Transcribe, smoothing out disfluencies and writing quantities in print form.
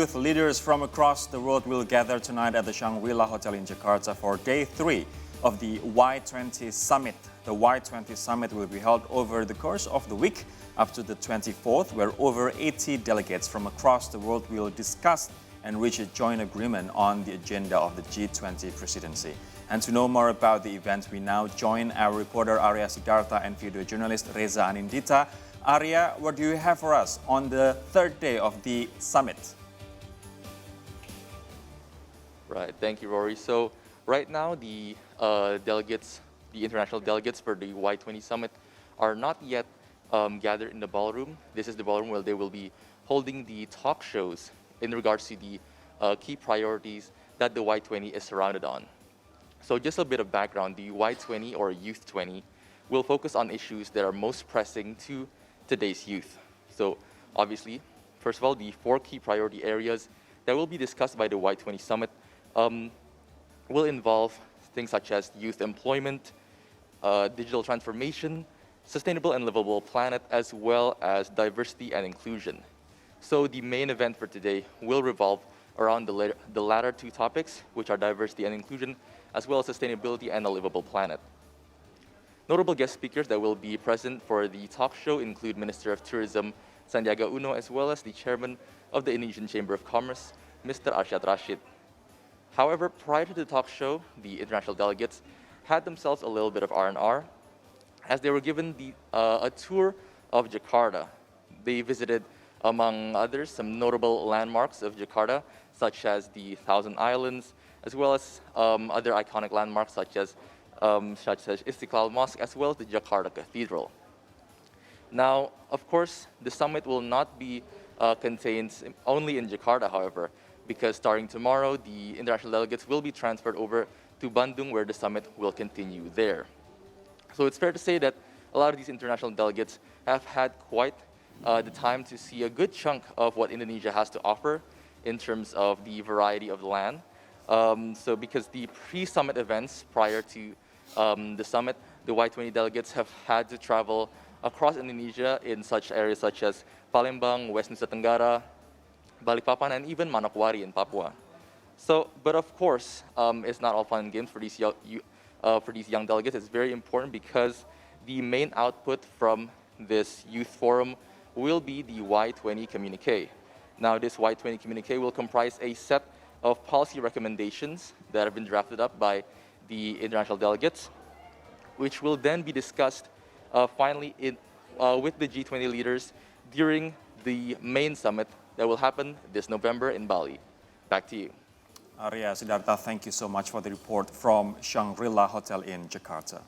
youth leaders from across the world will gather tonight at the Shangri-La Hotel in Jakarta for day 3 of the Y20 Summit. The Y20 Summit will be held over the course of the week up to the 24th, where over 80 delegates from across the world will discuss and reach a joint agreement on the agenda of the G20 presidency. And to know more about the event, we now join our reporter Arya Siddhartha and video journalist Reza Anindita. Arya, what do you have for us on the third day of the summit? Right, thank you, Rory. So right now, the international delegates for the Y20 summit are not yet gathered in the ballroom. This is the ballroom where they will be holding the talk shows in regards to the key priorities that the Y20 is surrounded on. So just a bit of background, the Y20 or Youth 20 will focus on issues that are most pressing to today's youth. So obviously, first of all, the 4 key priority areas that will be discussed by the Y20 summit will involve things such as youth employment, digital transformation, sustainable and livable planet, as well as diversity and inclusion. So the main event for today will revolve around the latter 2 topics, which are diversity and inclusion, as well as sustainability and a livable planet. Notable guest speakers that will be present for the talk show include Minister of Tourism Sandiaga Uno, as well as the Chairman of the Indonesian Chamber of Commerce, Mr. Arsyad Rashid. However, prior to the talk show, the international delegates had themselves a little bit of R&R, as they were given a tour of Jakarta. They visited, among others, some notable landmarks of Jakarta, such as the Thousand Islands, as well as other iconic landmarks such as Istiqlal Mosque, as well as the Jakarta Cathedral. Now, of course, the summit will not be contained only in Jakarta, however, because starting tomorrow, the international delegates will be transferred over to Bandung, where the summit will continue there. So it's fair to say that a lot of these international delegates have had quite the time to see a good chunk of what Indonesia has to offer in terms of the variety of land. So because the pre-summit events prior to the summit, the Y20 delegates have had to travel across Indonesia in such areas such as Palembang, West Nusa Tenggara, Balikpapan, and even Manokwari in Papua. So, but of course, it's not all fun and games for these young delegates. It's very important because the main output from this youth forum will be the Y20 communique. Now, this Y20 communique will comprise a set of policy recommendations that have been drafted up by the international delegates, which will then be discussed finally with the G20 leaders during the main summit that will happen this November in Bali. Back to you. Arya Siddhartha, thank you so much for the report from Shangri-La Hotel in Jakarta.